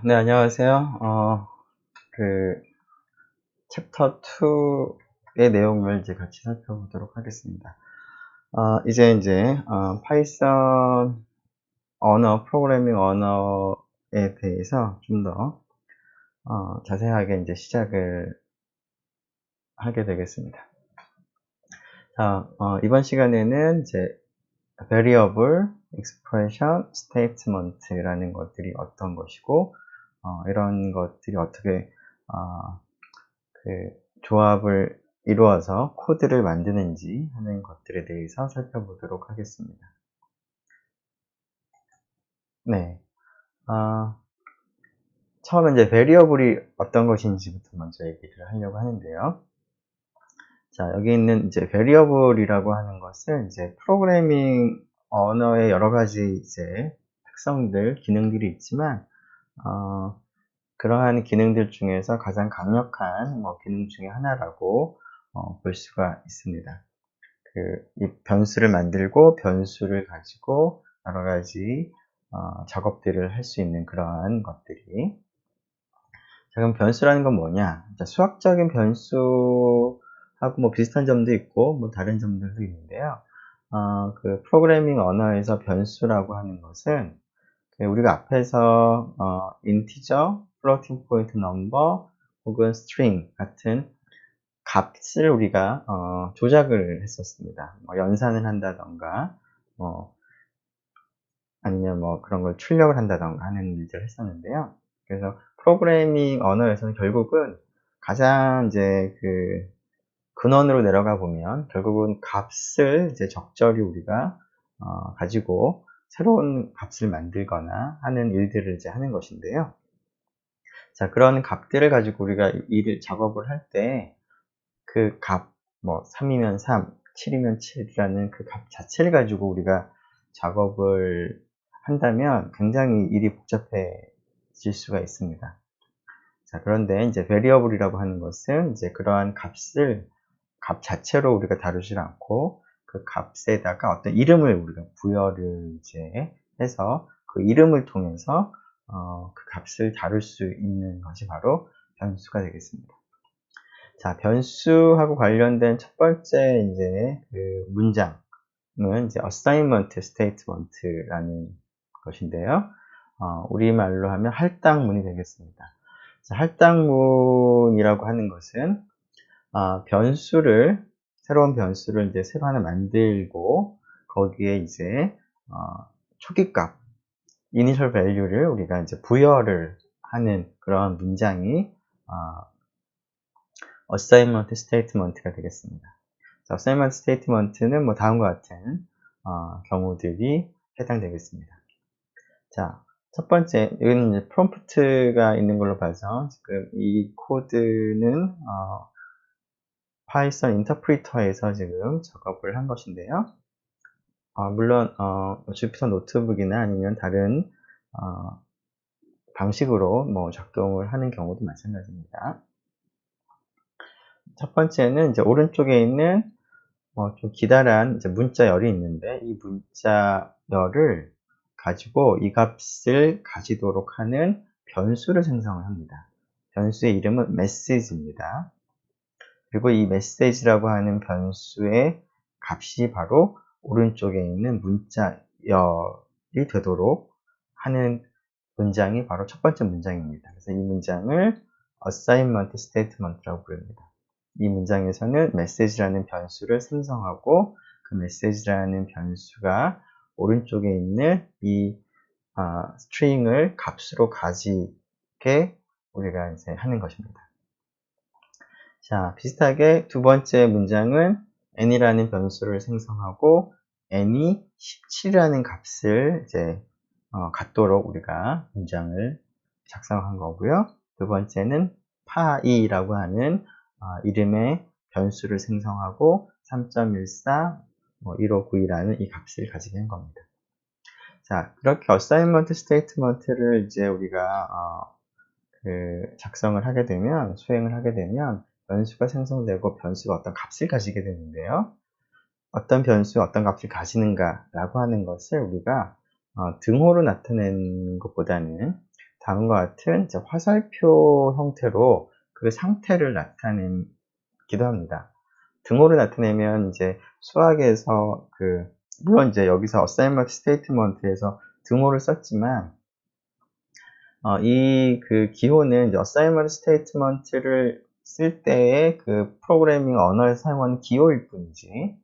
네, 안녕하세요. 그, 챕터 2의 내용을 이제 같이 살펴보도록 하겠습니다. 파이썬 프로그래밍 언어에 대해서 좀 더, 자세하게 이제 시작을 하게 되겠습니다. 이번 시간에는 이제 variable, expression, statement라는 것들이 어떤 것이고, 이런 것들이 어떻게, 그 조합을 이루어서 코드를 만드는지 하는 것들에 대해서 살펴보도록 하겠습니다. 네. 처음에 이제 variable이 어떤 것인지부터 먼저 얘기를 하려고 하는데요. 자, 여기 있는 이제 variable이라고 하는 것은 이제 프로그래밍 언어의 여러 가지 이제 특성들, 기능들이 있지만, 그러한 기능들 중에서 가장 강력한 기능 중에 하나라고 볼 수가 있습니다. 이 변수를 만들고 변수를 가지고 여러 가지 작업들을 할 수 있는 그러한 것들이. 자, 그럼 변수라는 건 뭐냐? 수학적인 변수하고 비슷한 점도 있고 다른 점들도 있는데요. 그 프로그래밍 언어에서 변수라고 하는 것은 우리가 앞에서 인티저, 플로팅 포인트 넘버 혹은 스트링 같은 값을 우리가 조작을 했었습니다. 연산을 한다던가 아니면 그런 걸 출력을 한다던가 하는 일들을 했었는데요. 그래서 프로그래밍 언어에서는 결국은 가장 이제 그 근원으로 내려가 보면 결국은 값을 이제 적절히 우리가 가지고 새로운 값을 만들거나 하는 일들을 이제 하는 것인데요. 자, 그런 값들을 가지고 우리가 작업을 할 때 그 값, 3이면 3, 7이면 7이라는 그 값 자체를 가지고 우리가 작업을 한다면 굉장히 일이 복잡해질 수가 있습니다. 자, 그런데 이제 variable이라고 하는 것은 이제 그러한 값 자체로 우리가 다루질 않고 그 값에다가 어떤 이름을 우리가 부여를 이제 해서 그 이름을 통해서 그 값을 다룰 수 있는 것이 바로 변수가 되겠습니다. 자, 변수하고 관련된 첫 번째 이제 그 문장은 이제 assignment statement라는 것인데요. 우리말로 하면 할당문이 되겠습니다. 자, 할당문이라고 하는 것은 새로운 변수를 이제 새로 하나 만들고 거기에 이제 초기값, initial value를 우리가 이제 부여를 하는 그런 문장이 assignment statement가 되겠습니다. 자, assignment statement는 다음과 같은 경우들이 해당되겠습니다. 자, 첫 번째, 여기는 이제 프롬프트가 있는 걸로 봐서 지금 이 코드는 파이썬 인터프리터에서 지금 작업을 한 것인데요. 물론 주피터 노트북이나 아니면 다른 방식으로 작동을 하는 경우도 마찬가지입니다. 첫 번째는 이제 오른쪽에 있는 좀 기다란 이제 문자열이 있는데 이 문자열을 가지고 이 값을 가지도록 하는 변수를 생성을 합니다. 변수의 이름은 message입니다. 그리고 이 message라고 하는 변수의 값이 바로 오른쪽에 있는 문자열이 되도록 하는 문장이 바로 첫 번째 문장입니다. 그래서 이 문장을 assignment statement라고 부릅니다. 이 문장에서는 message라는 변수를 생성하고 그 message라는 변수가 오른쪽에 있는 이 string을 값으로 가지게 우리가 이제 하는 것입니다. 자, 비슷하게 두 번째 문장은 n이라는 변수를 생성하고 n이 17이라는 값을 이제 갖도록 우리가 문장을 작성한 거고요. 두 번째는 파이라고 하는 이름의 변수를 생성하고 3.14, 1592라는 이 값을 가지게 한 겁니다. 자, 그렇게 assignment statement를 이제 우리가 작성을 하게 되면, 수행을 하게 되면 변수가 생성되고 변수가 어떤 값을 가지게 되는데요. 어떤 변수가 어떤 값을 가지는가 라고 하는 것을 우리가 등호로 나타내는 것보다는 다음과 같은 이제 화살표 형태로 그 상태를 나타내기도 합니다. 등호를 나타내면 이제 수학에서 물론 이제 여기서 assignment statement에서 등호를 썼지만 이 기호는 이제 assignment statement를 쓸 때의 프로그래밍 언어에서 사용하는 기호일 뿐이지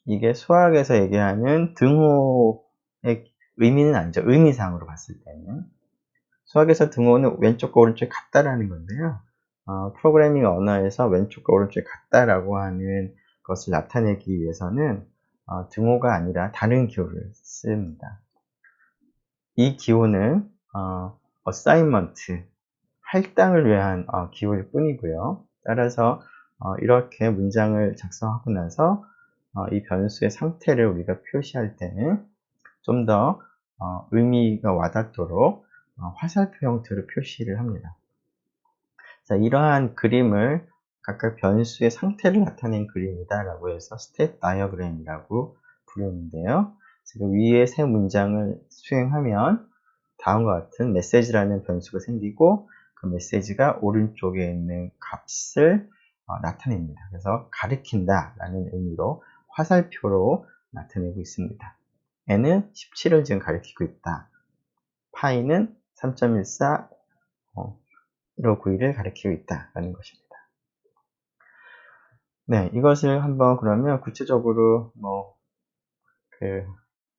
이게 수학에서 얘기하는 등호의 의미는 아니죠. 의미상으로 봤을 때는. 수학에서 등호는 왼쪽과 오른쪽이 같다라는 건데요. 프로그래밍 언어에서 왼쪽과 오른쪽이 같다라고 하는 것을 나타내기 위해서는 등호가 아니라 다른 기호를 씁니다. 이 기호는 assignment, 할당을 위한 기호일 뿐이고요. 따라서 이렇게 문장을 작성하고 나서 이 변수의 상태를 우리가 표시할 때는 좀 더 의미가 와닿도록 화살표 형태로 표시를 합니다. 자, 이러한 그림을 각각 변수의 상태를 나타낸 그림이다 라고 해서 state diagram이라고 부르는데요. 지금 위에 세 문장을 수행하면 다음과 같은 메시지라는 변수가 생기고 그 메시지가 오른쪽에 있는 값을 나타냅니다. 그래서 가리킨다 라는 의미로 화살표로 나타내고 있습니다. n은 17을 지금 가리키고 있다. 파이는 3.14 159를 가리키고 있다 라는 것입니다. 네, 이것을 한번 그러면 구체적으로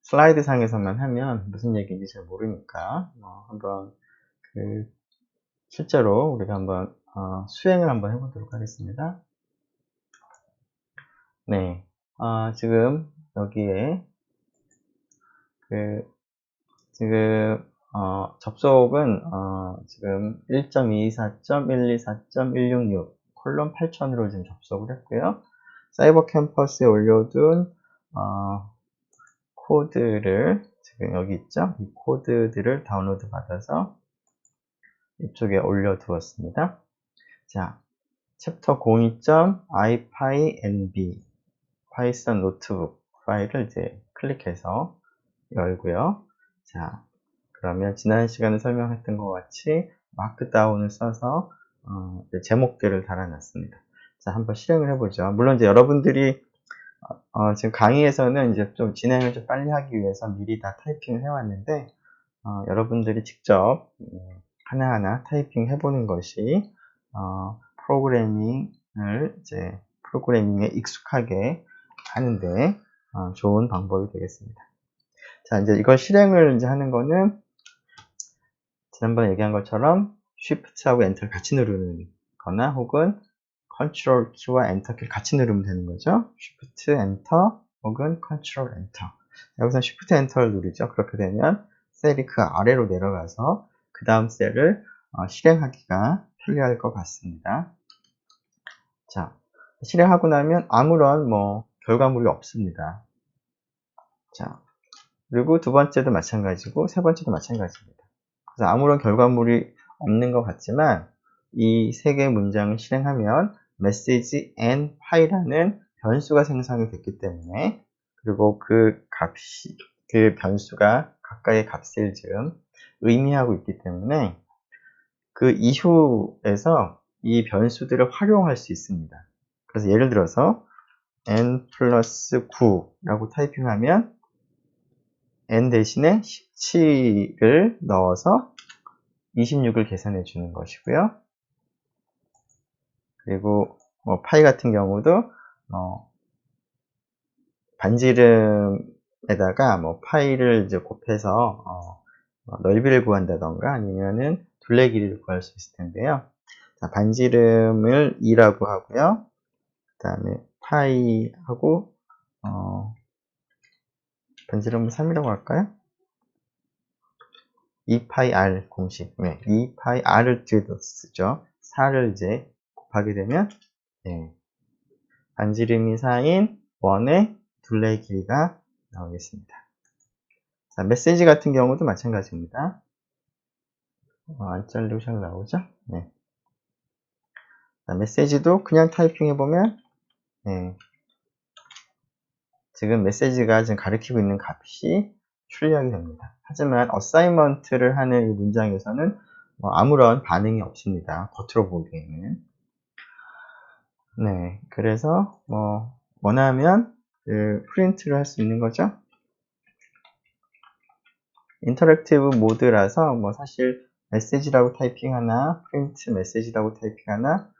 슬라이드 상에서만 하면 무슨 얘기인지 잘 모르니까 한번 실제로 우리가 한번 수행을 한번 해보도록 하겠습니다. 네, 지금 여기에 지금 접속은 지금 1.24.124.166 콜론 8000으로 지금 접속을 했고요. 사이버 캠퍼스에 올려둔 코드를 지금 여기 있죠? 이 코드들을 다운로드 받아서 이쪽에 올려두었습니다. 자, 챕터 02.ipynb 파이썬 노트북 파일을 이제 클릭해서 열고요. 자, 그러면 지난 시간에 설명했던 것 같이 마크다운을 써서 제목들을 달아놨습니다. 자, 한번 실행을 해보죠. 물론 이제 여러분들이 지금 강의에서는 이제 좀 진행을 좀 빨리 하기 위해서 미리 다 타이핑을 해왔는데 여러분들이 직접 하나하나 타이핑 해보는 것이 프로그래밍에 익숙하게 하는데 좋은 방법이 되겠습니다. 자, 이제 이걸 실행을 이제 하는 거는 지난번에 얘기한 것처럼 Shift하고 Enter를 같이 누르는 거나 혹은 Ctrl 키와 Enter 키를 같이 누르면 되는 거죠. Shift Enter 혹은 Ctrl Enter. 여기서 Shift Enter를 누르죠. 그렇게 되면 셀이 그 아래로 내려가서 그 다음 셀을 실행하기가 편리할 것 같습니다. 자, 실행하고 나면 아무런 결과물이 없습니다. 자, 그리고 두 번째도 마찬가지고 세 번째도 마찬가지입니다. 그래서 아무런 결과물이 없는 것 같지만 이 세 개의 문장을 실행하면 message and py라는 변수가 생성이 됐기 때문에 그리고 그 변수가 각각의 값을 지금 의미하고 있기 때문에 그 이후에서 이 변수들을 활용할 수 있습니다. 그래서 예를 들어서 n 플러스 9라고 타이핑하면 n 대신에 17을 넣어서 26을 계산해 주는 것이고요. 그리고 파이 같은 경우도 반지름에다가 파이를 이제 곱해서 넓이를 구한다던가 아니면은 둘레 길이를 구할 수 있을 텐데요. 자, 반지름을 2라고 하고요. 그 다음에 파이하고 반지름을 3이라고 할까요? 2파이r 공식. 네, 2파이r을 뒤에도 쓰죠. 4를 이제 곱하게 되면 반지름이 4인 1의 둘레 길이가 나오겠습니다. 자, 메시지 같은 경우도 마찬가지입니다. 안 잘리고 잘 나오죠? 네. 자, 메시지도 그냥 타이핑해보면 지금 메시지가 지금 가리키고 있는 값이 출력이 됩니다. 하지만 어사인먼트를 하는 이 문장에서는 아무런 반응이 없습니다. 겉으로 보기에는. 네, 그래서 원하면 프린트를 할 수 있는 거죠. 인터랙티브 모드라서 사실 메시지라고 타이핑하나 프린트 메시지라고 타이핑하나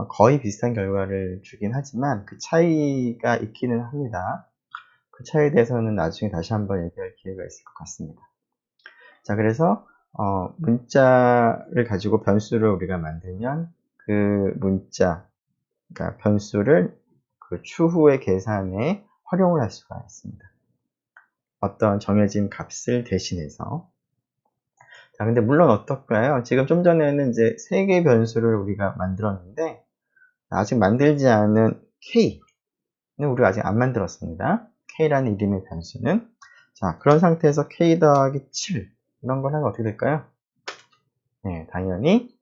거의 비슷한 결과를 주긴 하지만 그 차이가 있기는 합니다. 그 차이에 대해서는 나중에 다시 한번 얘기할 기회가 있을 것 같습니다. 자, 그래서 문자를 가지고 변수를 우리가 만들면 그 문자, 그러니까 변수를 그 추후의 계산에 활용을 할 수가 있습니다. 어떤 정해진 값을 대신해서. 자, 근데 물론 어떨까요? 지금 좀 전에는 이제 3개의 변수를 우리가 만들었는데, 아직 만들지 않은 K는 우리가 아직 안 만들었습니다. K라는 이름의 변수는. 자, 그런 상태에서 K 더하기 7. 이런 걸 하면 어떻게 될까요? 네, 당연히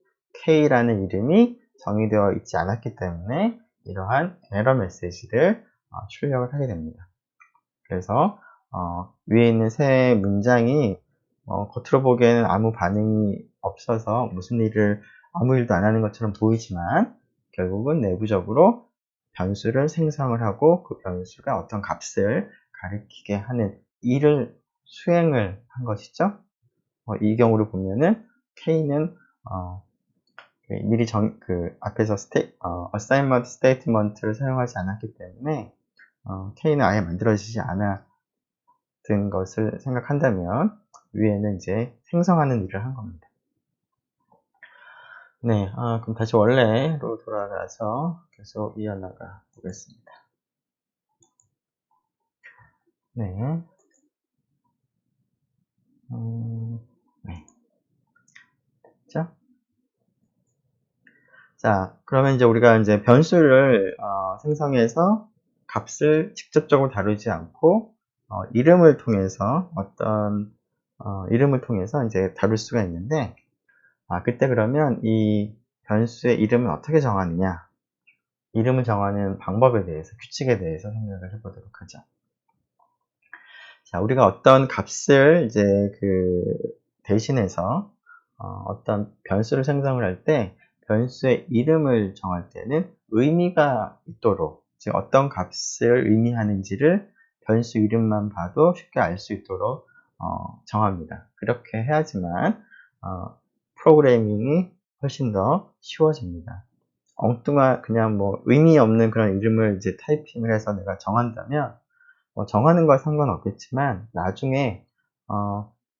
K라는 이름이 정의되어 있지 않았기 때문에 이러한 에러 메시지를 출력을 하게 됩니다. 그래서 위에 있는 세 문장이 겉으로 보기에는 아무 반응이 없어서 무슨 일을 아무 일도 안 하는 것처럼 보이지만 결국은 내부적으로 변수를 생성을 하고 그 변수가 어떤 값을 가리키게 하는 일을 수행을 한 것이죠. 이 경우를 보면은 K는 미리 앞에서 assignment statement를 사용하지 않았기 때문에 K는 아예 만들어지지 않았던 것을 생각한다면 위에는 이제 생성하는 일을 한 겁니다. 네, 그럼 다시 원래로 돌아가서 계속 이어나가 보겠습니다. 네. 네. 됐죠? 자, 그러면 이제 우리가 이제 변수를 생성해서 값을 직접적으로 다루지 않고 이름을 통해서 이름을 통해서 이제 다룰 수가 있는데 그때 그러면 이 변수의 이름은 어떻게 정하느냐? 이름을 정하는 방법에 대해서, 규칙에 대해서 생각을 해보도록 하죠. 자, 우리가 어떤 값을 이제 대신해서 어떤 변수를 생성을 할 때 변수의 이름을 정할 때는 의미가 있도록, 즉 어떤 값을 의미하는지를 변수 이름만 봐도 쉽게 알 수 있도록 정합니다. 그렇게 해야지만 프로그래밍이 훨씬 더 쉬워집니다. 엉뚱한 그냥 의미 없는 그런 이름을 이제 타이핑을 해서 내가 정한다면 정하는 건 상관없겠지만 나중에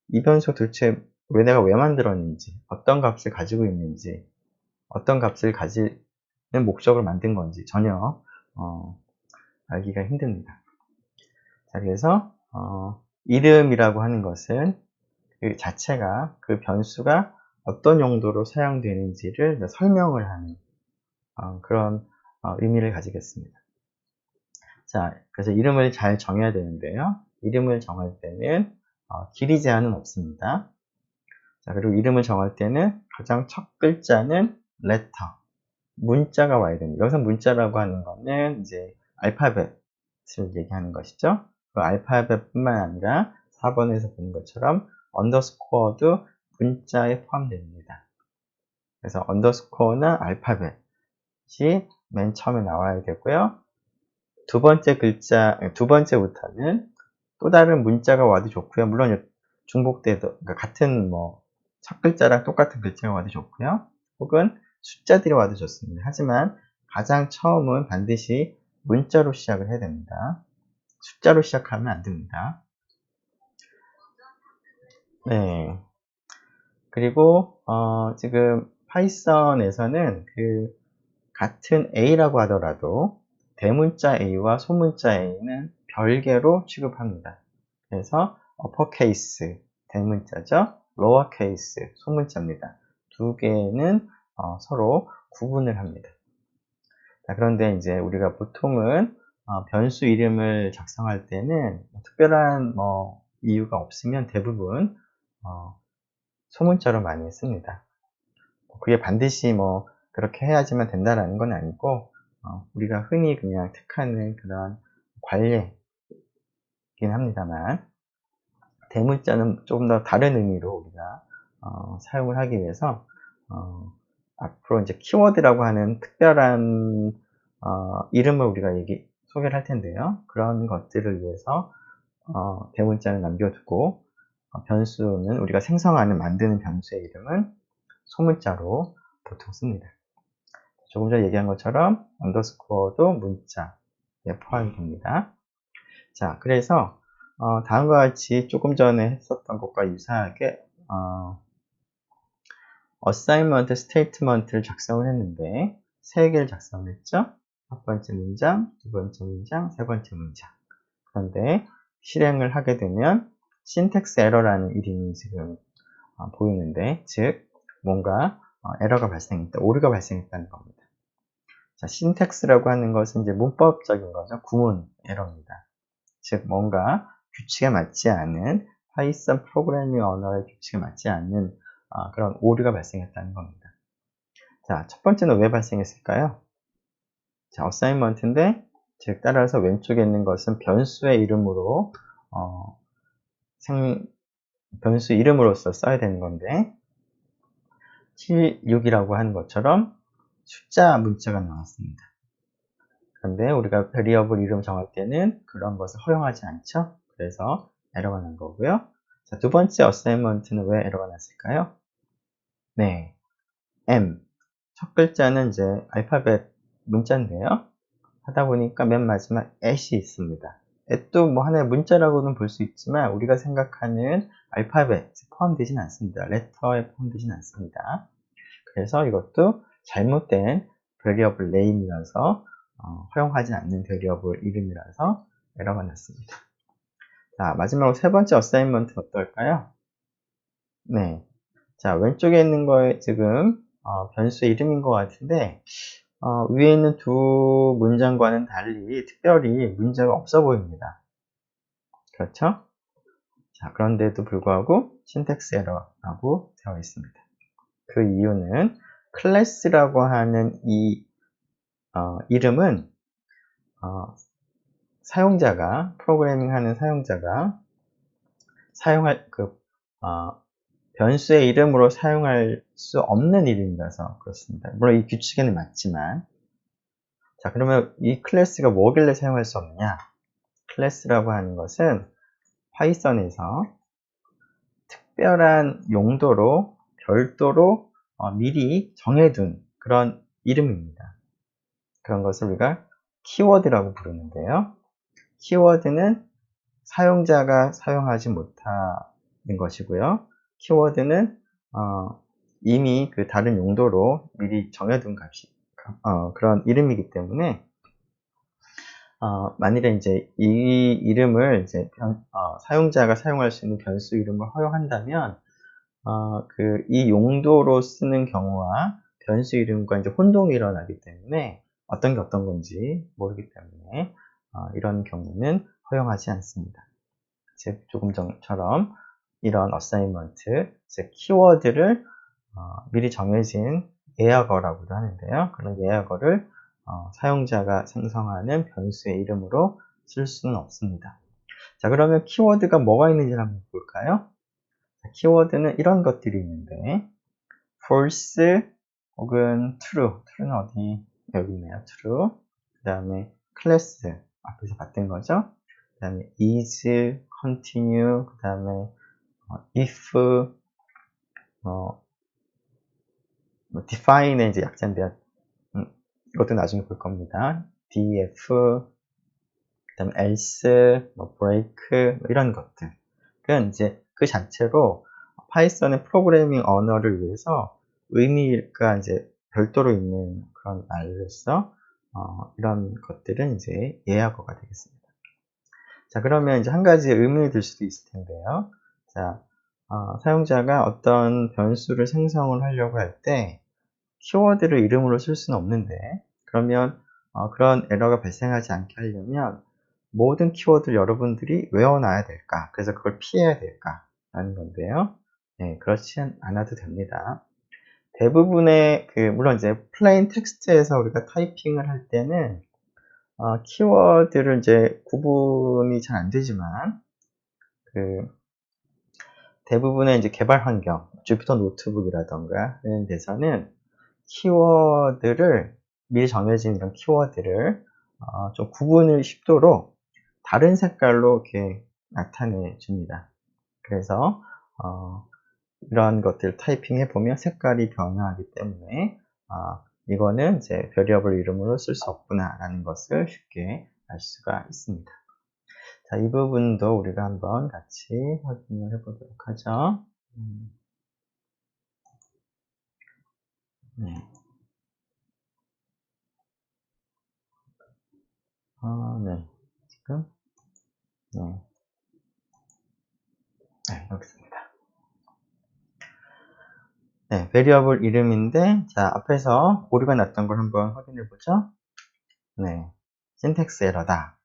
이 변수가 도대체 내가 왜 만들었는지, 어떤 값을 가지고 있는지, 어떤 값을 가지는 목적을 만든 건지 전혀 알기가 힘듭니다. 자, 그래서 이름이라고 하는 것은 그 자체가 그 변수가 어떤 용도로 사용되는지를 설명을 하는 그런 의미를 가지겠습니다. 자, 그래서 이름을 잘 정해야 되는데요. 이름을 정할 때는 길이 제한은 없습니다. 자, 그리고 이름을 정할 때는 가장 첫 글자는 letter, 문자가 와야 됩니다. 여기서 문자라고 하는 거는 이제 알파벳을 얘기하는 것이죠. 그 알파벳뿐만 아니라 4번에서 보는 것처럼 언더스코어도 문자에 포함됩니다. 그래서 언더스코어나 알파벳이 맨 처음에 나와야 되고요. 두 번째부터는 또 다른 문자가 와도 좋고요. 물론 중복돼도, 그러니까 같은 첫 글자랑 똑같은 글자가 와도 좋고요. 혹은 숫자들이 와도 좋습니다. 하지만 가장 처음은 반드시 문자로 시작을 해야 됩니다. 숫자로 시작하면 안 됩니다. 네. 그리고 지금 파이썬에서는 같은 A라고 하더라도 대문자 A와 소문자 A는 별개로 취급합니다. 그래서 어퍼케이스 대문자죠. 로어케이스 소문자입니다. 두 개는 서로 구분을 합니다. 자, 그런데 이제 우리가 보통은 변수 이름을 작성할 때는 특별한 이유가 없으면 대부분 소문자로 많이 씁니다. 그게 반드시 그렇게 해야지만 된다라는 건 아니고 우리가 흔히 그냥 택하는 그런 관례이긴 합니다만 대문자는 조금 더 다른 의미로 우리가 사용을 하기 위해서 앞으로 이제 키워드라고 하는 특별한 이름을 우리가 소개를 할 텐데요. 그런 것들을 위해서 대문자는 남겨두고 변수는 우리가 생성하는 만드는 변수의 이름은 소문자로 보통 씁니다. 조금 전에 얘기한 것처럼 언더스코어도 문자에 포함이 됩니다. 자, 그래서 다음과 같이 조금 전에 했었던 것과 유사하게 어사인먼트 스테이트먼트를 작성을 했는데 3개를 작성했죠. 첫 번째 문장, 두 번째 문장, 세 번째 문장. 그런데 실행을 하게 되면 신텍스 에러라는 이름이 지금 보이는데, 즉 뭔가 에러가 발생했다, 오류가 발생했다는 겁니다. 자, 신텍스라고 하는 것은 이제 문법적인 거죠. 구문 에러입니다. 즉 뭔가 규칙에 맞지 않은 파이썬 프로그래밍 언어의 규칙에 맞지 않는 그런 오류가 발생했다는 겁니다. 자, 첫 번째는 왜 발생했을까요? 자, 어사인먼트인데, 즉 따라서 왼쪽에 있는 것은 변수의 이름으로 변수 이름으로서 써야 되는 건데 76이라고 하는 것처럼 숫자 문자가 나왔습니다. 그런데 우리가 베리어블 이름 정할 때는 그런 것을 허용하지 않죠. 그래서 에러가 난 거고요. 자, 두 번째 어사인먼트는 왜 에러가 났을까요? 네, M. 첫 글자는 이제 알파벳 문자인데요. 하다 보니까 맨 마지막 at이 있습니다. at도 뭐 하나의 문자라고는 볼 수 있지만 우리가 생각하는 알파벳에 포함되진 않습니다. 레터에 포함되진 않습니다. 그래서 이것도 잘못된 베리어블 네임이라서 허용하지 않는 베리어블 이름이라서 에러가 났습니다. 자, 마지막으로 세 번째 어사인먼트 어떨까요? 네. 자, 왼쪽에 있는 거에 지금 변수의 이름인 것 같은데 위에 있는 두 문장과는 달리 특별히 문제가 없어 보입니다. 그렇죠? 자, 그런데도 불구하고 신텍스 에러라고 되어 있습니다. 그 이유는 클래스라고 하는 이 이름은 사용자가, 프로그래밍 하는 사용자가 사용할 변수의 이름으로 사용할 수 없는 이름이라서 그렇습니다. 물론 이 규칙에는 맞지만. 자, 그러면 이 클래스가 뭐길래 사용할 수 없느냐? 클래스라고 하는 것은 파이썬에서 특별한 용도로 별도로 미리 정해둔 그런 이름입니다. 그런 것을 우리가 키워드라고 부르는데요. 키워드는 사용자가 사용하지 못하는 것이고요. 키워드는 이미 그 다른 용도로 미리 정해둔 값이 그런 이름이기 때문에 만일에 이제 이 이름을 이제 사용자가 사용할 수 있는 변수 이름을 허용한다면 이 용도로 쓰는 경우와 변수 이름과 이제 혼동이 일어나기 때문에 어떤 게 어떤 건지 모르기 때문에 이런 경우는 허용하지 않습니다. 즉 조금 전처럼 이런 어사인먼트, 즉 키워드를 미리 정해진 예약어라고도 하는데요. 그런 예약어를 사용자가 생성하는 변수의 이름으로 쓸 수는 없습니다. 자, 그러면 키워드가 뭐가 있는지 한번 볼까요? 자, 키워드는 이런 것들이 있는데 false 혹은 true, true는 어디? 여기 있네요. true. 그 다음에 class, 앞에서 봤던 거죠. 그 다음에 is, continue, 그 다음에 if, define의 이제 약자인데요. 이것도 나중에 볼 겁니다. def, 그 다음에 else, break, 이런 것들. 그건 이제 그 자체로 파이썬의 프로그래밍 언어를 위해서 의미가 이제 별도로 있는 그런 말로서 이런 것들은 이제 예약어가 되겠습니다. 자, 그러면 이제 한 가지 의문이 들 수도 있을 텐데요. 자, 사용자가 어떤 변수를 생성을 하려고 할 때 키워드를 이름으로 쓸 수는 없는데, 그러면 그런 에러가 발생하지 않게 하려면 모든 키워드를 여러분들이 외워놔야 될까? 그래서 그걸 피해야 될까? 라는 건데요. 네, 그렇지 않아도 됩니다. 대부분의 물론 이제 플레인 텍스트에서 우리가 타이핑을 할 때는 키워드를 이제 구분이 잘 안 되지만 대부분의 이제 개발 환경, 주피터 노트북이라던가 이런 데서는 키워드를 미리 정해진 이런 키워드를 좀 구분을 쉽도록 다른 색깔로 이렇게 나타내 줍니다. 그래서 이런 것들 타이핑해 보면 색깔이 변화하기 때문에 이거는 이제 베리어블 이름으로 쓸 수 없구나 라는 것을 쉽게 알 수가 있습니다. 자, 이 부분도 우리가 한번 같이 확인을 해 보도록 하죠. 네. 네. 지금, 네. 네, 여기 있습니다. 네, 베리어블 이름인데, 자, 앞에서 오류가 났던 걸 한번 확인해 보죠. 네. 신텍스 에러다.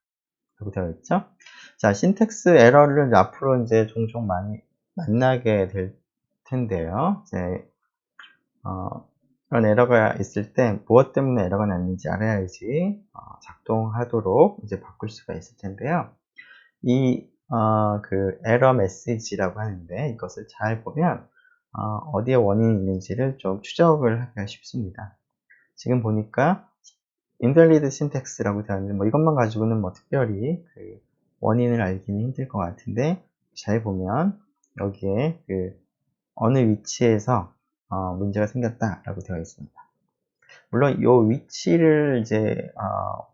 라고 되어 있죠. 자, 신텍스 에러를 이제 앞으로 이제 종종 많이 만나게 될 텐데요. 이제, 그런 에러가 있을 때 무엇 때문에 에러가 났는지 알아야지 작동하도록 이제 바꿀 수가 있을 텐데요. 이 그 에러 메시지라고 하는데 이것을 잘 보면 어디에 원인이 있는지를 좀 추적을 하기가 쉽습니다. 지금 보니까 invalid syntax라고 되어 있는데 뭐 이것만 가지고는 뭐 특별히 그 원인을 알기는 힘들 것 같은데 잘 보면 여기에 그 어느 위치에서 문제가 생겼다라고 되어 있습니다. 물론 이 위치를 이제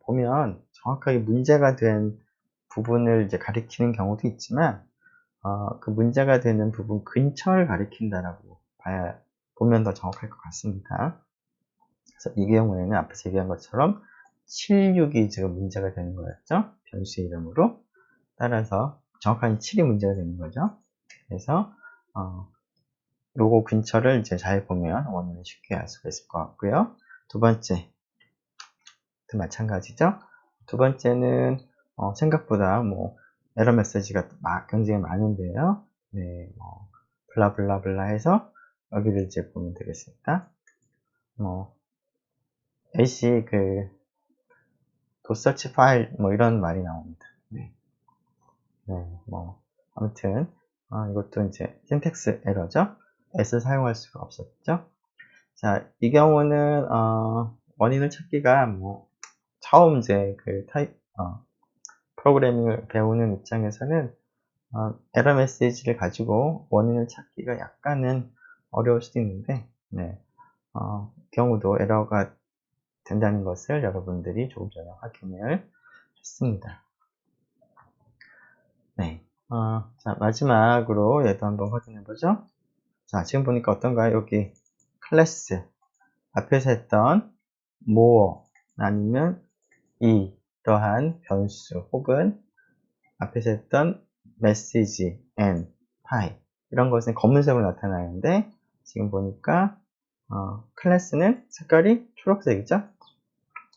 보면 정확하게 문제가 된 부분을 이제 가리키는 경우도 있지만 그 문제가 되는 부분 근처를 가리킨다라고 보면 더 정확할 것 같습니다. 그래서 이 경우에는 앞에서 얘기한 것처럼 76이 지금 문제가 되는 거였죠. 변수 이름으로. 따라서 정확한 7이 문제가 되는 거죠. 그래서 요거 근처를 이제 잘 보면 원인을 쉽게 알 수가 있을 것 같고요. 두 번째, 또 마찬가지죠. 두 번째는 생각보다 뭐 에러 메시지가 굉장히 많은데요. 네, 뭐 블라블라블라 해서 여기를 이제 보면 되겠습니다. 뭐 AC 그 도서치 파일 뭐 이런 말이 나옵니다. 네, 뭐 아무튼 이것도 이제 신텍스 에러죠. S 사용할 수가 없었죠. 자, 이 경우는 원인을 찾기가 뭐 처음 이제 그 프로그래밍을 배우는 입장에서는 에러 메시지를 가지고 원인을 찾기가 약간은 어려울 수도 있는데, 네, 경우도 에러가 된다는 것을 여러분들이 조금 전에 확인을 했습니다. 네, 자, 마지막으로 얘도 한번 확인해 보죠. 자, 지금 보니까 어떤가요? 여기 클래스 앞에서 했던 more 아니면 이러한 변수 혹은 앞에서 했던 message and py 이런 것은 검은색으로 나타나는데 지금 보니까 클래스는 색깔이 초록색이죠.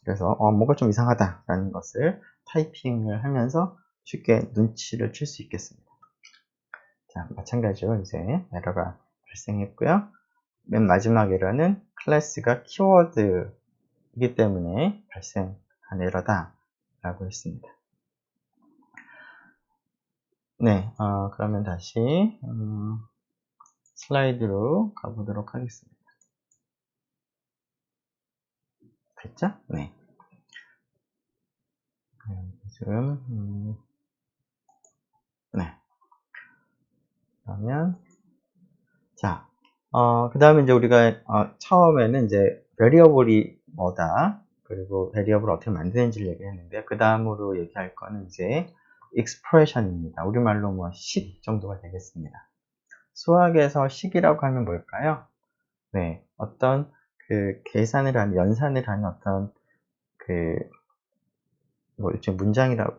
그래서 뭔가 좀 이상하다 라는 것을 타이핑을 하면서 쉽게 눈치를 칠 수 있겠습니다. 자, 마찬가지로 이제 에러가 발생했고요. 맨 마지막 에러는 클래스가 키워드이기 때문에 발생한 에러다 라고 했습니다. 네, 그러면 다시 슬라이드로 가보도록 하겠습니다. 됐죠? 네. 지금 네. 그러면 자, 그 다음에 이제 우리가 처음에는 이제 variable이 뭐다, 그리고 variable을 어떻게 만드는지를 얘기했는데 그 다음으로 얘기할 거는 이제 expression입니다. 우리말로 뭐 식 정도가 되겠습니다. 수학에서 식이라고 하면 뭘까요? 네, 어떤 그 계산을 하는, 연산을 하는 어떤 그 뭐 일종의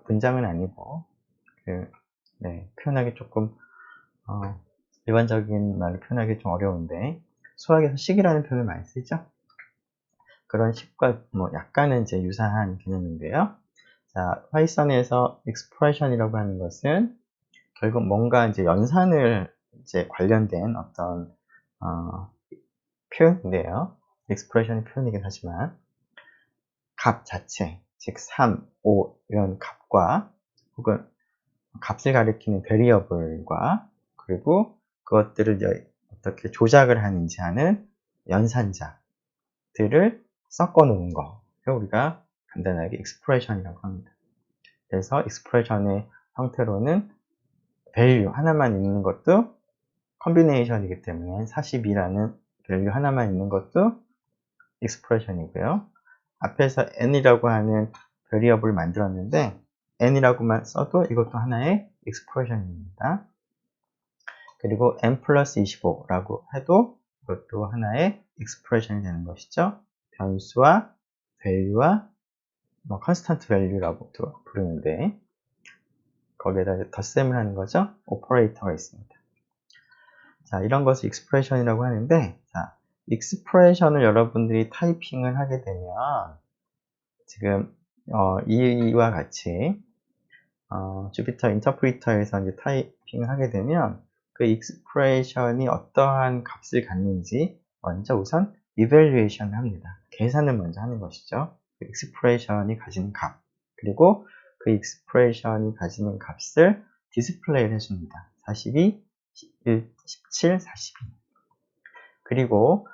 문장은 아니고 네, 표현하기 조금 일반적인 말로 표현하기 좀 어려운데 수학에서 식이라는 표현을 많이 쓰죠. 그런 식과 뭐 약간은 이제 유사한 개념인데요. 자, 파이썬에서 expression이라고 하는 것은 결국 뭔가 이제 연산을 이제 관련된 어떤 표현인데요. expression이 표현이긴 하지만 값 자체, 즉 3, 5 이런 값과 혹은 값을 가리키는 variable과 그리고 그것들을 어떻게 조작을 하는지 하는 연산자들을 섞어 놓은 거. 우리가 간단하게 expression이라고 합니다. 그래서 expression의 형태로는 value 하나만 있는 것도 combination이기 때문에 42라는 value 하나만 있는 것도 expression이고요. 앞에서 n이라고 하는 variable을 만들었는데 n이라고만 써도 이것도 하나의 expression입니다. 그리고 n 플러스 25라고 해도 이것도 하나의 expression이 되는 것이죠. 변수와 value와 constant value라고 부르는데 거기에다 덧셈을 하는 거죠. 오퍼레이터가 있습니다. 자, 이런 것을 expression이라고 하는데, 자, expression을 여러분들이 타이핑을 하게 되면 지금 이와 같이 주피터 인터프리터에서 이제 타이핑을 하게 되면 그 expression이 어떠한 값을 갖는지 먼저 우선 evaluation을 합니다. 계산을 먼저 하는 것이죠. 그 expression이 가지는 값, 그리고 그 expression이 가지는 값을 디스플레이를 해줍니다. 42, 17, 42. 그리고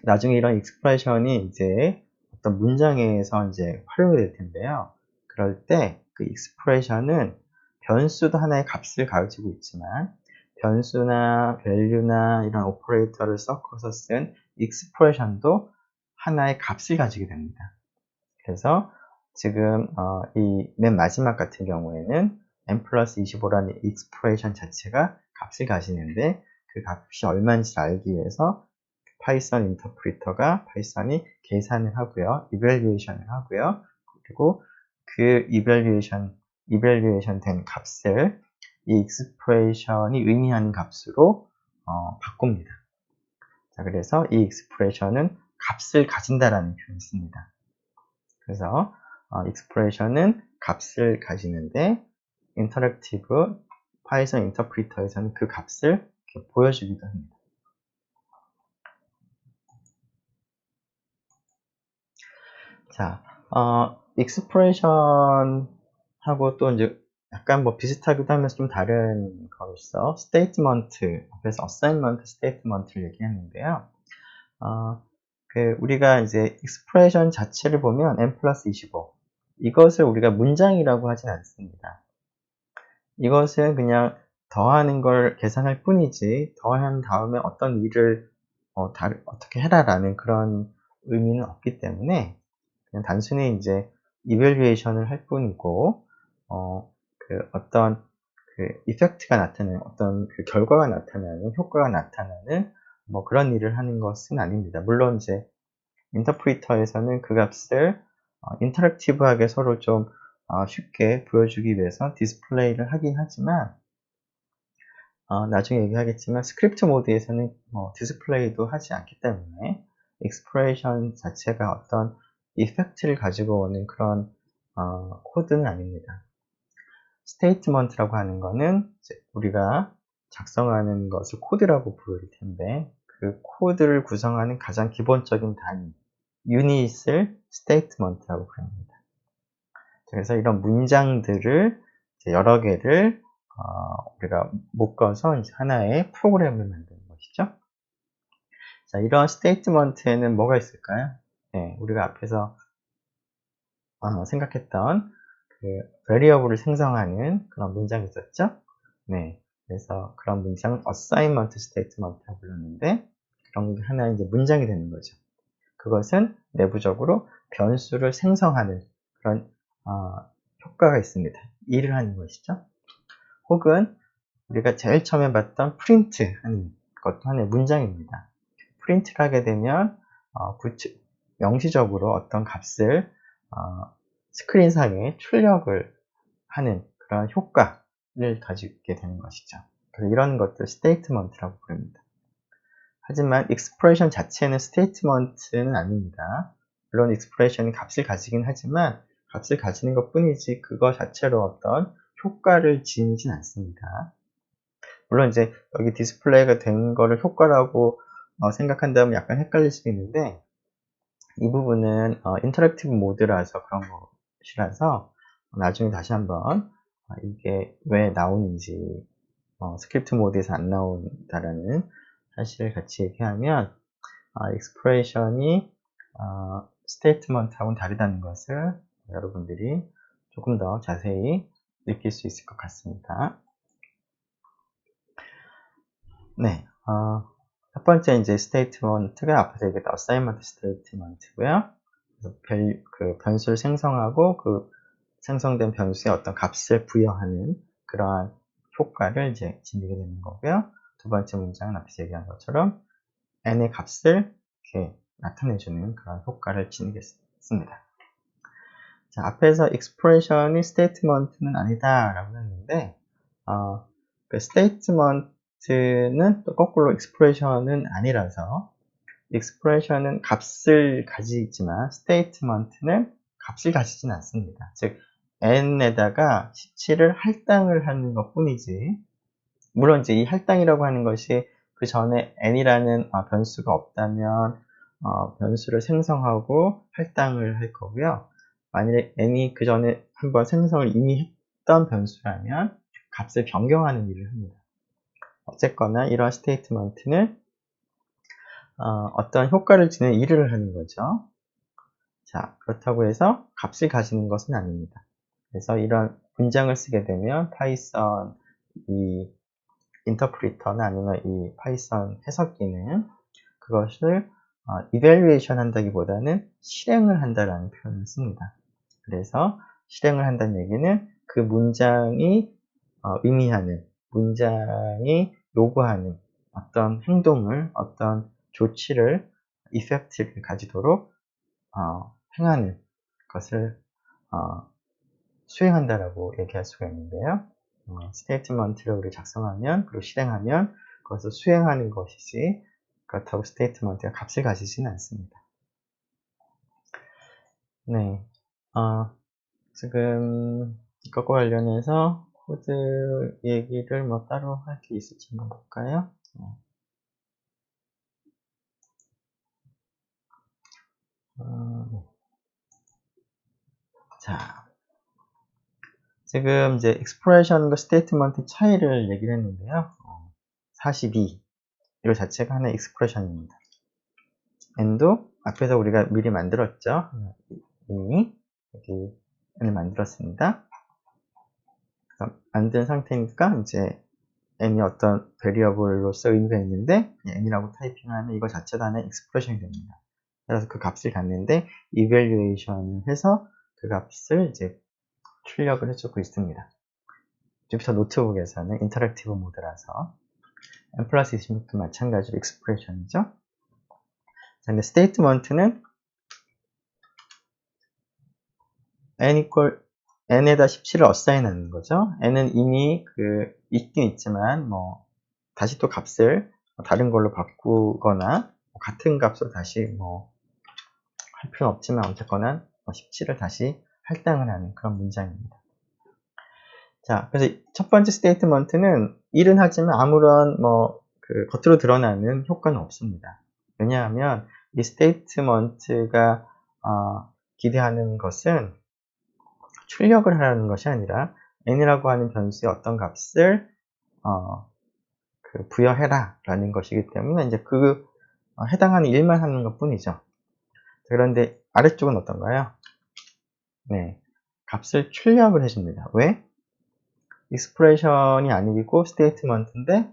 나중에 이런 expression이 이제 어떤 문장에서 이제 활용이 될 텐데요. 그럴 때 그 expression은 변수도 하나의 값을 가지고 있지만 변수나 value나 이런 오퍼레이터를 섞어서 쓴 expression도 하나의 값을 가지게 됩니다. 그래서 지금 이 맨 마지막 같은 경우에는 n 플러스 25라는 expression 자체가 값을 가지는데 그 값이 얼마인지 알기 위해서 파이썬 인터프리터가 파이썬이 계산을 하고요. evaluation을 하고요. 그리고 그 evaluation 된 값을 이 expression이 의미하는 값으로 바꿉니다. 자, 그래서 이 expression은 값을 가진다라는 표현을 씁니다. 그래서 expression은 값을 가지는데 인터랙티브 파이썬 인터프리터에서는 그 값을 이렇게 보여주기도 합니다. 자, expression하고 또 이제 약간 뭐 비슷하기도 하면서 좀 다른 거로서 statement, 앞에서 assignment statement를 얘기했는데요. 우리가 이제 expression 자체를 보면 n 플러스 25. 이것을 우리가 문장이라고 하진 않습니다. 이것은 그냥 더하는 걸 계산할 뿐이지, 더한 다음에 어떤 일을 어떻게 해라라는 그런 의미는 없기 때문에 그냥 단순히 이제 evaluation을 할 뿐이고, 어떤 이펙트가 나타나는, 어떤 결과가 나타나는, 효과가 나타나는 뭐 그런 일을 하는 것은 아닙니다. 물론 이제 인터프리터에서는 그 값을 인터랙티브하게 서로 좀 쉽게 보여주기 위해서 디스플레이를 하긴 하지만 나중에 얘기하겠지만 스크립트 모드에서는 디스플레이도 하지 않기 때문에 익스프레이션 자체가 어떤 이펙트를 가지고 오는 그런 코드는 아닙니다. 스테이트먼트라고 하는 거는 우리가 작성하는 것을 코드라고 부를 텐데 그 코드를 구성하는 가장 기본적인 단위 유닛을 스테이트먼트라고 부릅니다. 그래서 이런 문장들을 여러 개를 우리가 묶어서 이제 하나의 프로그램을 만드는 것이죠. 자, 이런 스테이트먼트에는 뭐가 있을까요? 네, 우리가 앞에서 생각했던 그 variable을 생성하는 그런 문장이 있었죠. 네, 그래서 그런 문장은 assignment statement라고 불렀는데 그런 게 하나의 이제 문장이 되는 거죠. 그것은 내부적으로 변수를 생성하는 그런 효과가 있습니다. 일을 하는 것이죠. 혹은 우리가 제일 처음에 봤던 프린트 하는 것도 하나의 문장입니다. 프린트를 하게 되면 명시적으로 어떤 값을 스크린상에 출력을 하는 그런 효과를 가지게 되는 것이죠. 그래서 이런 것들 스테이트먼트라고 부릅니다. 하지만 expression 자체는 스테이트먼트는 아닙니다. 물론 expression이 값을 가지긴 하지만 값을 가지는 것 뿐이지 그거 자체로 어떤 효과를 지니진 않습니다. 물론 이제 여기 디스플레이가 된 거를 효과라고 생각한다면 약간 헷갈릴 수 있는데 이 부분은 인터랙티브 모드라서 그런 것이라서 나중에 다시 한번 이게 왜 나오는지 스크립트 모드에서 안 나온다라는 사실을 같이 얘기하면 익스프레션이 스테이트먼트하고는 다르다는 것을 여러분들이 조금 더 자세히 느낄 수 있을 것 같습니다. 네, 첫 번째 이제 스테이트먼트가 앞에서 얘기했던 어사인먼트 스테이트먼트고요. 변수를 생성하고 그 생성된 변수에 어떤 값을 부여하는 그러한 효과를 이제 지니게 되는 거고요. 두 번째 문장은 앞에서 얘기한 것처럼 n의 값을 이렇게 나타내주는 그런 효과를 지니겠습니다. 자, 앞에서 expression이 statement는 아니다라고 했는데, 그 statement는 또 거꾸로 expression은 아니라서, expression은 값을 가지지만 statement는 값을 가지진 않습니다. 즉, n에다가 17을 할당을 하는 것 뿐이지, 물론 이제 이 할당이라고 하는 것이 그 전에 n이라는 변수가 없다면 변수를 생성하고 할당을 할 거고요. 만일에 n이 그 전에 한번 생성을 이미 했던 변수라면 값을 변경하는 일을 합니다. 어쨌거나 이러한 스테이트먼트는 어떤 효과를 지닌 일을 하는 거죠. 자, 그렇다고 해서 값을 가지는 것은 아닙니다. 그래서 이런 문장을 쓰게 되면 파이썬 이 인터프리터나 아니면 이 파이썬 해석기는 그것을 evaluation 한다기보다는 실행을 한다라는 표현을 씁니다. 그래서 실행을 한다는 얘기는 그 문장이 의미하는, 문장이 요구하는 어떤 행동을, 어떤 조치를, 이펙트를 가지도록 행하는 것을 수행한다라고 얘기할 수가 있는데요. 스테이트먼트를 우리 작성하면, 그리고 실행하면 그것을 수행하는 것이지, 그렇다고 스테이트먼트가 값을 가지지는 않습니다. 네, 지금 이것과 관련해서 코드 얘기를 뭐 따로 할 게 있을지 한번 볼까요? 자, 지금 이제 expression과 statement의 차이를 얘기를 했는데요. 42. 이거 자체가 하나의 expression입니다. n도 앞에서 우리가 미리 만들었죠. 이미 여기 n을 만들었습니다. 만든 상태니까 이제 n이 어떤 베리어블로서 의미가 있는데 n이라고 타이핑하면 이거 자체도 하나의 expression이 됩니다. 그래서 그 값을 갖는데 evaluation을 해서 그 값을 이제 출력을 해주고 있습니다. 주피터 노트북에서는 인터랙티브 모드라서 n 플러스 26도 마찬가지로 expression이죠. 자, 근데 statement는 n에다 17을 어사인 하는 거죠. n은 이미 있긴 있지만 다시 또 값을 다른 걸로 바꾸거나 같은 값으로 다시 할 필요는 없지만 어쨌거나 17을 다시 할당을 하는 그런 문장입니다. 자, 그래서 첫 번째 스테이트먼트는 일은 하지만 아무런 겉으로 드러나는 효과는 없습니다. 왜냐하면 이 스테이트먼트가 기대하는 것은 출력을 하라는 것이 아니라 n이라고 하는 변수의 어떤 값을 부여해라 라는 것이기 때문에 이제 해당하는 일만 하는 것 뿐이죠. 그런데 아래쪽은 어떤가요? 네, 값을 출력을 해줍니다. 왜? 익스프레션이 아니고 스테이트먼트인데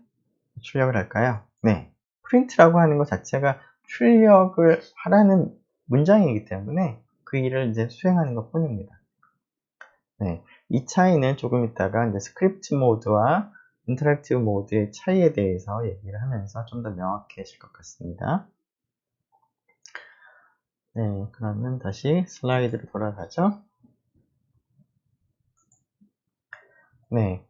출력을 할까요? 네, 프린트라고 하는 것 자체가 출력을 하라는 문장이기 때문에 그 일을 이제 수행하는 것 뿐입니다. 네, 이 차이는 조금 있다가 이제 스크립트 모드와 인터랙티브 모드의 차이에 대해서 얘기를 하면서 좀 더 명확해질 것 같습니다. 네, 그러면 다시 슬라이드로 돌아가죠. 네,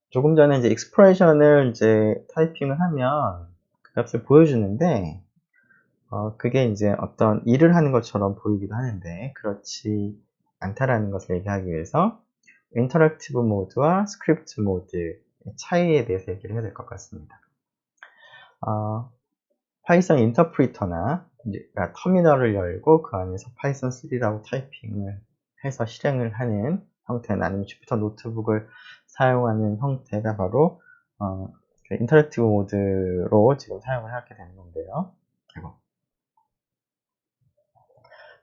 조금 전에 이제 expression을 이제 타이핑을 하면 그 값을 보여주는데, 그게 이제 어떤 일을 하는 것처럼 보이기도 하는데, 그렇지 않다라는 것을 얘기하기 위해서 인터랙티브 모드와 스크립트 모드의 차이에 대해서 얘기를 해야 될 것 같습니다. 파이썬 인터프리터나 터미널을 열고 그 안에서 파이썬 3라고 타이핑을 해서 실행을 하는 형태는 아니면 주피터 노트북을 사용하는 형태가 바로 그 인터랙티브 모드로 지금 사용을 하게 되는 건데요.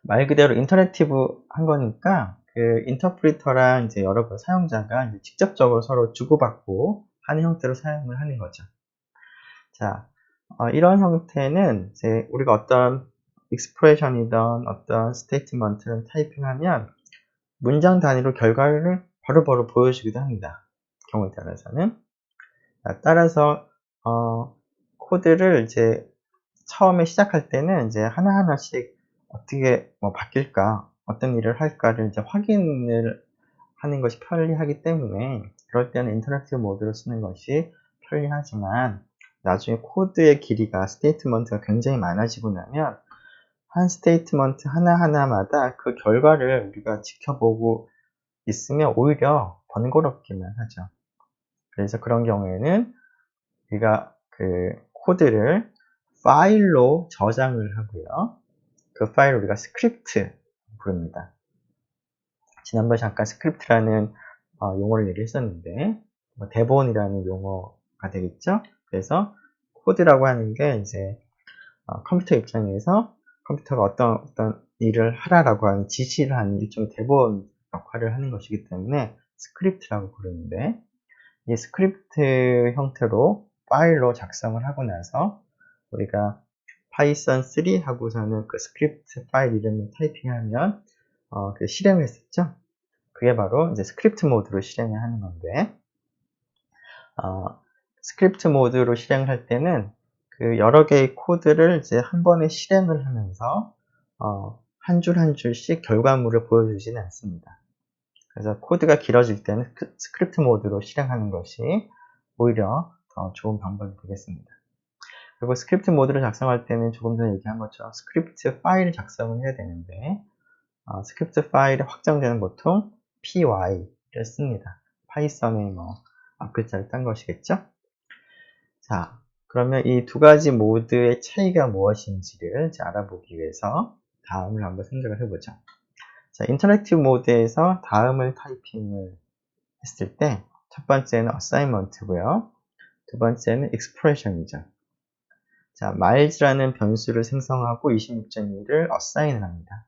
말 그대로 인터랙티브 한 거니까 그 인터프리터랑 이제 여러분 사용자가 이제 직접적으로 서로 주고받고 하는 형태로 사용을 하는 거죠. 자, 이런 형태는 이제 우리가 어떤 익스프레션이든 어떤 스테이트먼트를 타이핑하면 문장 단위로 결과를 바로바로 보여주기도 합니다. 경우에 따라서는. 따라서 코드를 이제 처음에 시작할 때는 이제 하나하나씩 어떻게 바뀔까, 어떤 일을 할까를 이제 확인을 하는 것이 편리하기 때문에 그럴 때는 인터랙티브 모드를 쓰는 것이 편리하지만 나중에 코드의 길이가 스테이트먼트가 굉장히 많아지고 나면 한 스테이트먼트 하나하나마다 그 결과를 우리가 지켜보고 있으면 오히려 번거롭기만 하죠. 그래서 그런 경우에는 우리가 그 코드를 파일로 저장을 하고요. 그 파일을 우리가 스크립트 부릅니다. 지난번에 잠깐 스크립트라는 용어를 얘기했었는데 대본이라는 용어가 되겠죠. 그래서 코드라고 하는 게 이제 컴퓨터 입장에서 컴퓨터가 어떤 일을 하라라고 하는 지시를 하는 일종의 대본 역할을 하는 것이기 때문에 스크립트라고 부르는데 이 스크립트 형태로 파일로 작성을 하고 나서 우리가 파이썬 3 하고서는 그 스크립트 파일 이름을 타이핑하면 그 실행을 했었죠. 그게 바로 이제 스크립트 모드로 실행을 하는 건데 스크립트 모드로 실행을 할 때는 그 여러 개의 코드를 이제 한 번에 실행을 하면서 한 줄 한 줄씩 결과물을 보여주지는 않습니다. 그래서 코드가 길어질 때는 스크립트 모드로 실행하는 것이 오히려 더 좋은 방법이 되겠습니다. 그리고 스크립트 모드를 작성할 때는 조금 전에 얘기한 것처럼 스크립트 파일을 작성을 해야 되는데 스크립트 파일이 확정되는 보통 py를 씁니다. 파이썬의 앞글자를 딴 것이겠죠? 자, 그러면 이 두 가지 모드의 차이가 무엇인지를 알아보기 위해서 다음을 한번 생각을 해보죠. 자, 인터랙티브 모드에서 다음을 타이핑을 했을 때 첫 번째는 assignment고요. 두 번째는 expression이죠. 자, miles라는 변수를 생성하고 26.2를 assign을 합니다.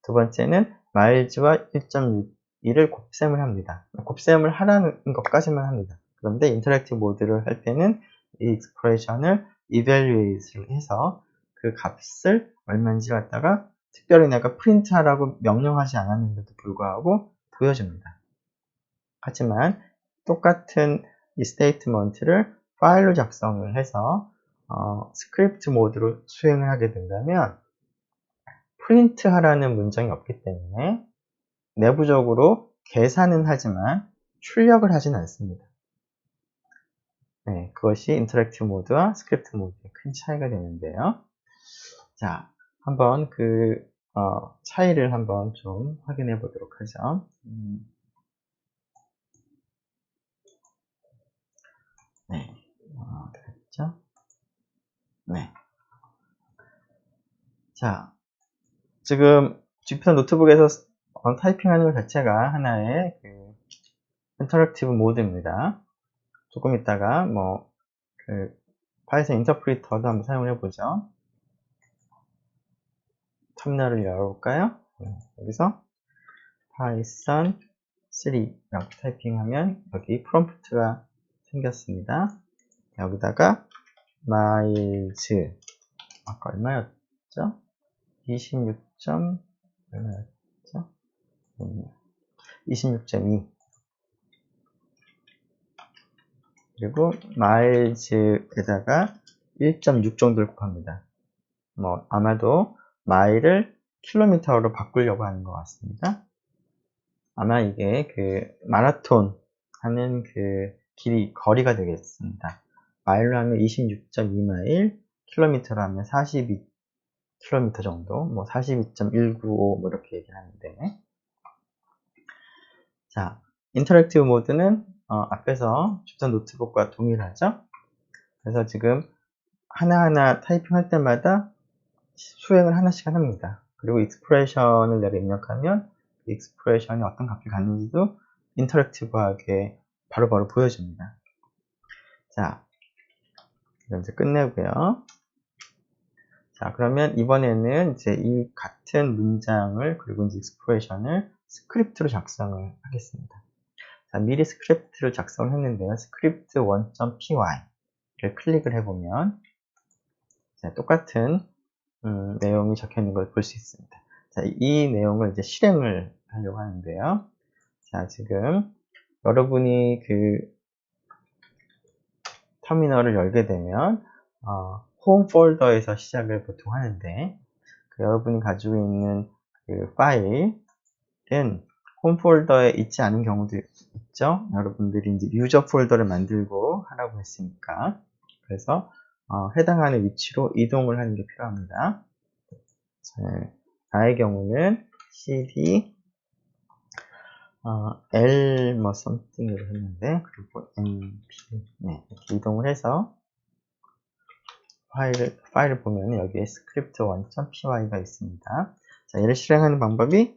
두 번째는 miles와 1.6을 곱셈을 합니다. 곱셈을 하라는 것까지만 합니다. 그런데 인터랙티브 모드를 할 때는 이 expression을 evaluate를 해서 그 값을 얼마인지 갖다가 특별히 내가 프린트하라고 명령하지 않았는데도 불구하고 보여줍니다. 하지만 똑같은 이 스테이트먼트를 파일로 작성을 해서 스크립트 모드로 수행을 하게 된다면 프린트 하라는 문장이 없기 때문에 내부적으로 계산은 하지만 출력을 하진 않습니다. 네, 그것이 인터랙티브 모드와 스크립트 모드의 큰 차이가 되는데요. 자, 한번 그 차이를 한번 좀 확인해 보도록 하죠. 네, 됐죠? 네. 자, 지금 주피터 노트북에서 타이핑하는 것 자체가 하나의 그 인터랙티브 모드입니다. 조금 있다가 그 파이썬 인터프리터도 한번 사용을 해보죠. 터미널을 열어볼까요? 여기서 파이썬 3라고 타이핑하면 여기 프롬프트가 생겼습니다. 여기다가 miles 아까 얼마였죠? 26. 얼마였죠? 26.2 그리고 miles에다가 1.6 정도를 곱합니다. 아마도 마일을 킬로미터로 바꾸려고 하는 것 같습니다. 아마 이게 그 마라톤 하는 그 거리가 되겠습니다. 마일로 하면 26.2마일, 킬로미터로 하면 42km 정도, 42.195 이렇게 얘기를 하는데, 자, 인터랙티브 모드는 앞에서 주전 노트북과 동일하죠. 그래서 지금 하나하나 타이핑할 때마다 수행을 하나씩 합니다. 그리고 익스프레션을 내가 입력하면 익스프레션이 어떤 값을 갖는지도 인터랙티브하게 바로바로 보여줍니다. 자, 그럼 이제 끝내고요. 자, 그러면 이번에는 이제 이 같은 문장을, 그리고 이제 익스프레션을 스크립트로 작성을 하겠습니다. 자, 미리 스크립트를 작성했는데요. 스크립트 1.py를 클릭을 해보면, 자, 똑같은 내용이 적혀 있는 걸 볼 수 있습니다. 자, 이 내용을 이제 실행을 하려고 하는데요. 자, 지금 여러분이 그 터미널을 열게 되면 홈 폴더에서 시작을 보통 하는데, 여러분이 가지고 있는 그 파일은 홈 폴더에 있지 않은 경우도 있죠. 여러분들이 이제 유저 폴더를 만들고 하라고 했으니까. 그래서 해당하는 위치로 이동을 하는 게 필요합니다. 나의 경우는 cd l 뭐 something으로 했는데, 그리고 np 이렇게 이동을 해서 파일을 보면 여기에 스크립트 1.py가 있습니다. 자, 얘를 실행하는 방법이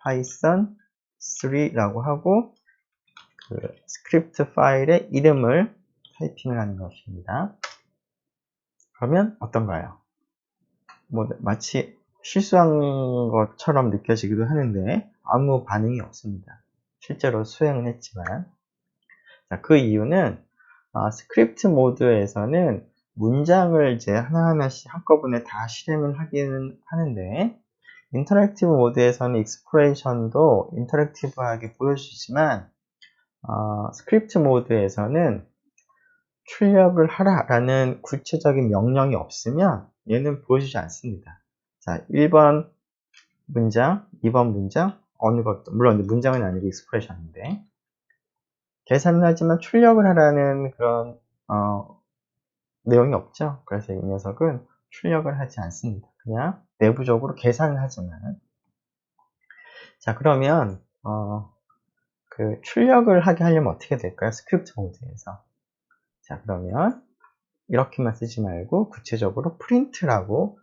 python 3라고 하고 그 스크립트 파일의 이름을 타이핑을 하는 것입니다. 그러면 어떤가요? 뭐 마치 실수한 것처럼 느껴지기도 하는데 아무 반응이 없습니다. 실제로 수행은 했지만. 자, 그 이유는 스크립트 모드에서는 문장을 이제 하나하나씩 한꺼번에 다 실행을 하기는 하는데, 인터랙티브 모드에서는 익스프레션도 인터랙티브하게 보여주지만, 스크립트 모드에서는 출력을 하라라는 구체적인 명령이 없으면 얘는 보여주지 않습니다. 자, 1번 문장, 2번 문장, 어느 것도, 물론 문장은 아니고 익스프레션인데, 계산은 하지만 출력을 하라는 그런 내용이 없죠. 그래서 이 녀석은 출력을 하지 않습니다. 그냥 내부적으로 계산을 하지만. 자, 그러면 그 출력을 하게 하려면 어떻게 될까요? 스크립트 모드에서. 자, 그러면 이렇게만 쓰지 말고 구체적으로 프린트라고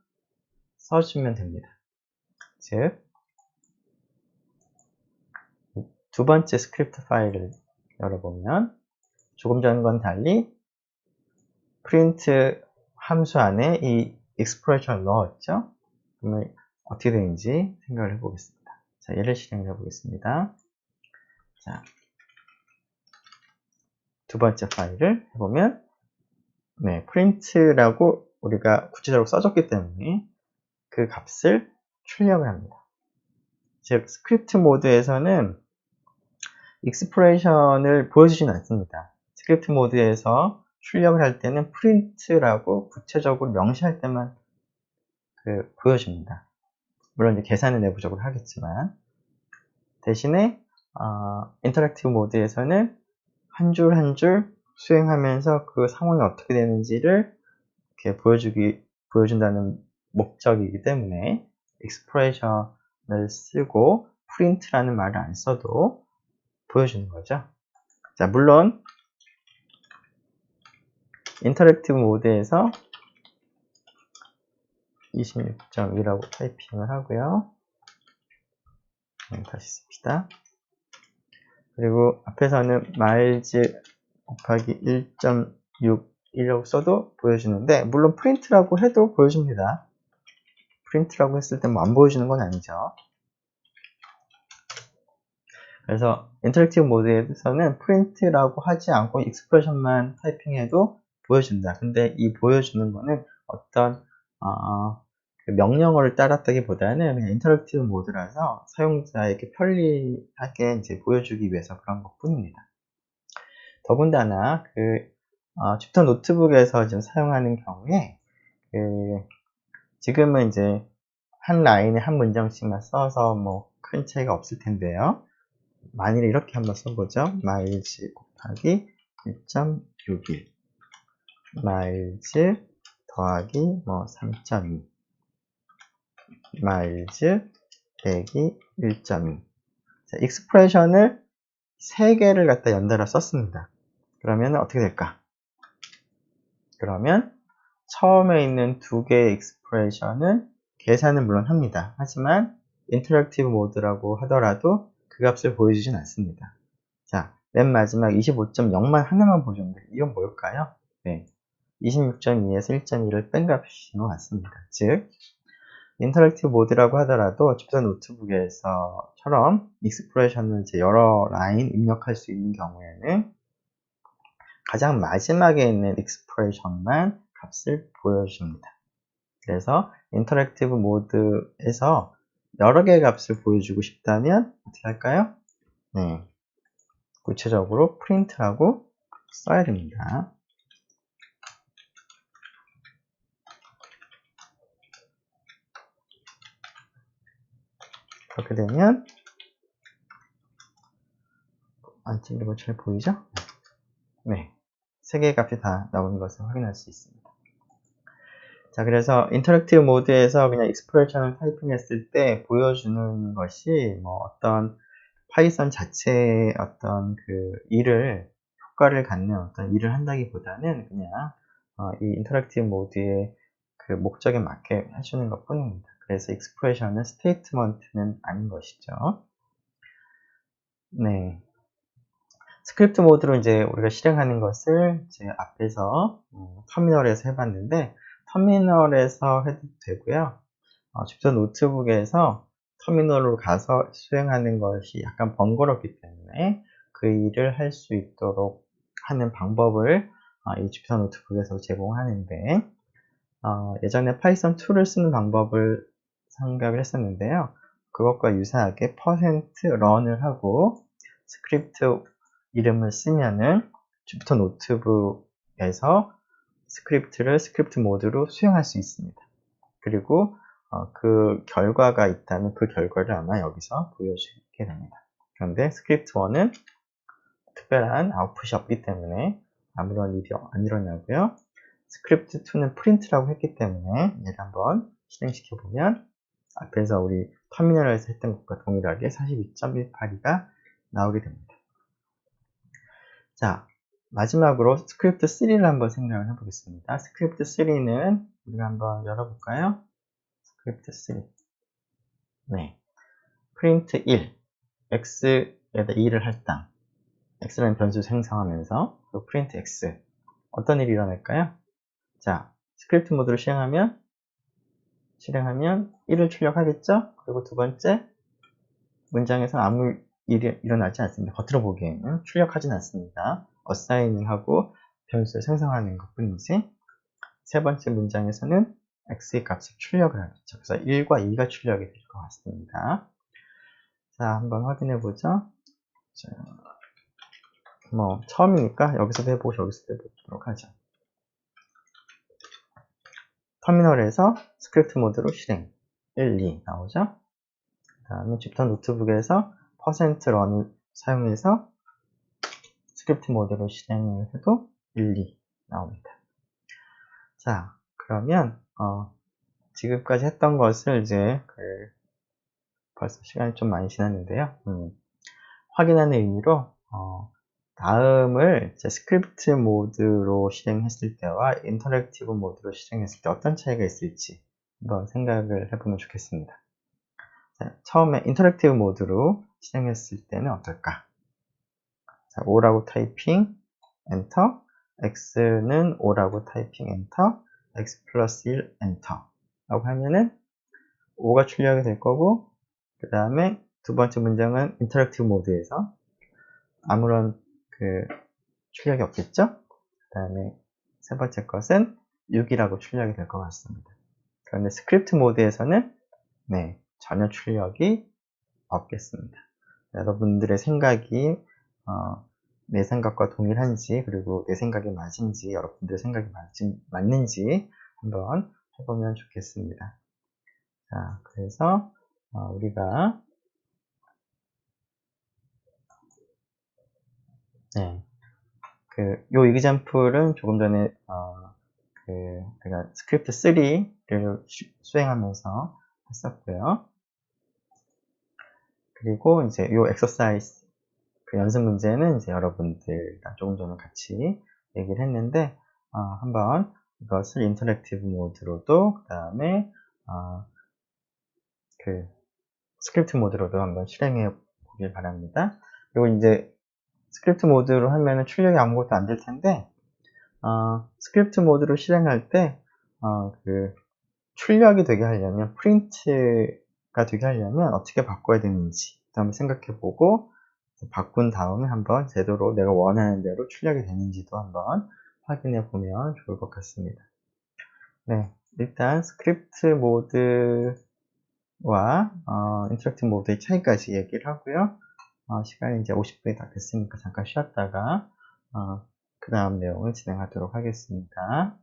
써주면 됩니다. 즉, 두 번째 스크립트 파일을 열어보면 조금 전과는 달리 프린트 함수 안에 이 expression을 넣었죠. 그러면 어떻게 되는지 생각을 해보겠습니다. 자, 얘를 실행을 해보겠습니다. 자, 두 번째 파일을 해보면, 네, print라고 우리가 구체적으로 써줬기 때문에 그 값을 출력을 합니다. 즉, 스크립트 모드에서는 익스프레션을 보여주진 않습니다. 스크립트 모드에서 출력을 할 때는 print라고 구체적으로 명시할 때만 보여줍니다. 물론 이제 계산은 내부적으로 하겠지만, 대신에 인터랙티브 모드에서는 한 줄 한 줄 수행하면서 그 상황이 어떻게 되는지를 이렇게 보여준다는 목적이기 때문에 익스프레션을 쓰고 프린트라는 말을 안 써도 보여주는 거죠. 자, 물론 인터랙티브 모드에서 26.2라고 타이핑을 하고요. 다시 씁시다. 그리고 앞에서는 miles 곱하기 1.61이라고 써도 보여주는데, 물론 프린트라고 해도 보여줍니다. 프린트라고 했을 때 뭐 안 보여주는 건 아니죠. 그래서 인터랙티브 모드에서는 프린트라고 하지 않고 익스프레션만 타이핑해도 보여준다. 근데 이 보여주는 거는 어떤 그 명령어를 따랐다기보다는 그냥 인터랙티브 모드라서 사용자에게 편리하게 이제 보여주기 위해서 그런 것 뿐입니다. 더군다나 줍터 노트북에서 지금 사용하는 경우에 지금은 이제 한 라인에 한 문장씩만 써서 뭐 큰 차이가 없을 텐데요. 만일 이렇게 한번 써보죠. miles 곱하기 1.61 miles 더하기 뭐 3.2 miles 빼기 1.2 자, 익스프레션을 3개를 갖다 연달아 썼습니다. 그러면 어떻게 될까? 그러면 처음에 있는 2개의 익스프레션은 계산은 물론 합니다. 하지만 인터랙티브 모드라고 하더라도 그 값을 보여주진 않습니다. 자, 맨 마지막 25.0만 하나만 보여줬는데 이건 뭘까요? 네, 26.2에서 1.2를 뺀 값인 것 같습니다. 즉 인터랙티브 모드라고 하더라도 집사 노트북에서처럼 익스프레션을 이제 여러 라인 입력할 수 있는 경우에는 가장 마지막에 있는 익스프레션만 값을 보여줍니다. 그래서 인터랙티브 모드에서 여러 개의 값을 보여주고 싶다면 어떻게 할까요? 네, 구체적으로 프린트라고 써야 됩니다. 그렇게 되면 안 찍는 잘 보이죠? 네, 세 개의 값이 다 나오는 것을 확인할 수 있습니다. 자, 그래서 인터랙티브 모드에서 그냥 익스프레션을 타이핑했을 때 보여주는 것이 뭐 어떤 파이썬 자체의 어떤 그 일을 효과를 갖는 어떤 일을 한다기보다는 그냥 이 인터랙티브 모드의 그 목적에 맞게 해주는 것 뿐입니다. 그래서 익스프레션은 스테이트먼트는 아닌 것이죠. 네. 스크립트 모드로 이제 우리가 실행하는 것을 이제 앞에서 터미널에서 해봤는데 터미널에서 해도 되고요. 집사 노트북에서 터미널로 가서 수행하는 것이 약간 번거롭기 때문에 그 일을 할 수 있도록 하는 방법을 이 집사 노트북에서 제공하는데 예전에 파이썬 2를 쓰는 방법을 생각을 했었는데요. 그것과 유사하게 %run을 하고 스크립트 이름을 쓰면은 주피터 노트북에서 스크립트를 스크립트 모드로 수행할 수 있습니다. 그리고 그 결과가 있다면 그 결과를 아마 여기서 보여주게 됩니다. 그런데 스크립트 1은 특별한 아웃풋이 없기 때문에 아무런 일이 안 일어나고요. 스크립트 2는 프린트라고 했기 때문에 얘를 한번 실행시켜 보면 앞에서 우리 터미널에서 했던 것과 동일하게 42.182가 나오게 됩니다. 자, 마지막으로 스크립트 3를 한번 생각을 해보겠습니다. 스크립트 3는 우리가 한번 열어볼까요? 스크립트 3. 네. 프린트 1. x에다 2를 할당. x라는 변수 생성하면서 그리고 프린트 x. 어떤 일이 일어날까요? 자, 스크립트 모드로 실행하면 1을 출력하겠죠? 그리고 두 번째 문장에서 아무 일이 일어나지 않습니다. 겉으로 보기에는 출력하진 않습니다. 어사이닝하고 변수를 생성하는 것 뿐이지. 세 번째 문장에서는 x의 값을 출력을 하겠죠. 그래서 1과 2가 출력이 될 것 같습니다. 자, 한번 확인해 보죠. 자, 뭐 처음이니까 여기서도 해보고 여기서도 해보도록 하죠. 터미널에서 스크립트 모드로 실행 1, 2 나오죠. 그 다음에 집터 노트북에서 %run을 사용해서 스크립트 모드로 실행을 해도 1, 2 나옵니다. 자, 그러면 지금까지 했던 것을 이제 벌써 시간이 좀 많이 지났는데요. 확인하는 의미로 다음을 스크립트 모드로 실행했을 때와 인터랙티브 모드로 실행했을 때 어떤 차이가 있을지 한번 생각을 해보면 좋겠습니다. 자, 처음에 인터랙티브 모드로 실행했을 때는 어떨까? 자, O라고 타이핑, 엔터, X는 O라고 타이핑, 엔터, X 플러스 1, 엔터 라고 하면은 O가 출력이 될 거고, 그 다음에 두 번째 문장은 인터랙티브 모드에서 아무런 출력이 없겠죠? 그 다음에 세 번째 것은 6이라고 출력이 될 것 같습니다. 그런데 스크립트 모드에서는 네, 전혀 출력이 없겠습니다. 여러분들의 생각이 내 생각과 동일한지 그리고 내 생각이 맞은지 여러분들의 생각이 맞는지 한번 해보면 좋겠습니다. 자, 그래서 우리가 요 example은 조금 전에 제가 스크립트 3를 수행하면서 했었고요. 그리고 이제 요 exercise 연습 문제는 이제 여러분들과 조금 전에 같이 얘기를 했는데 한번 이것을 인터랙티브 모드로도 그 다음에 스크립트 모드로도 한번 실행해 보길 바랍니다. 그리고 이제 스크립트 모드로 하면은 출력이 아무것도 안 될 텐데, 스크립트 모드로 실행할 때, 그 출력이 되게 하려면, 프린트가 되게 하려면 어떻게 바꿔야 되는지 한번 생각해 보고, 바꾼 다음에 한번 제대로 내가 원하는 대로 출력이 되는지도 한번 확인해 보면 좋을 것 같습니다. 네, 일단 스크립트 모드와 인터랙티브 모드의 차이까지 얘기를 하고요. 시간이 이제 50분이 다 됐으니까 잠깐 쉬었다가 그 다음 내용을 진행하도록 하겠습니다.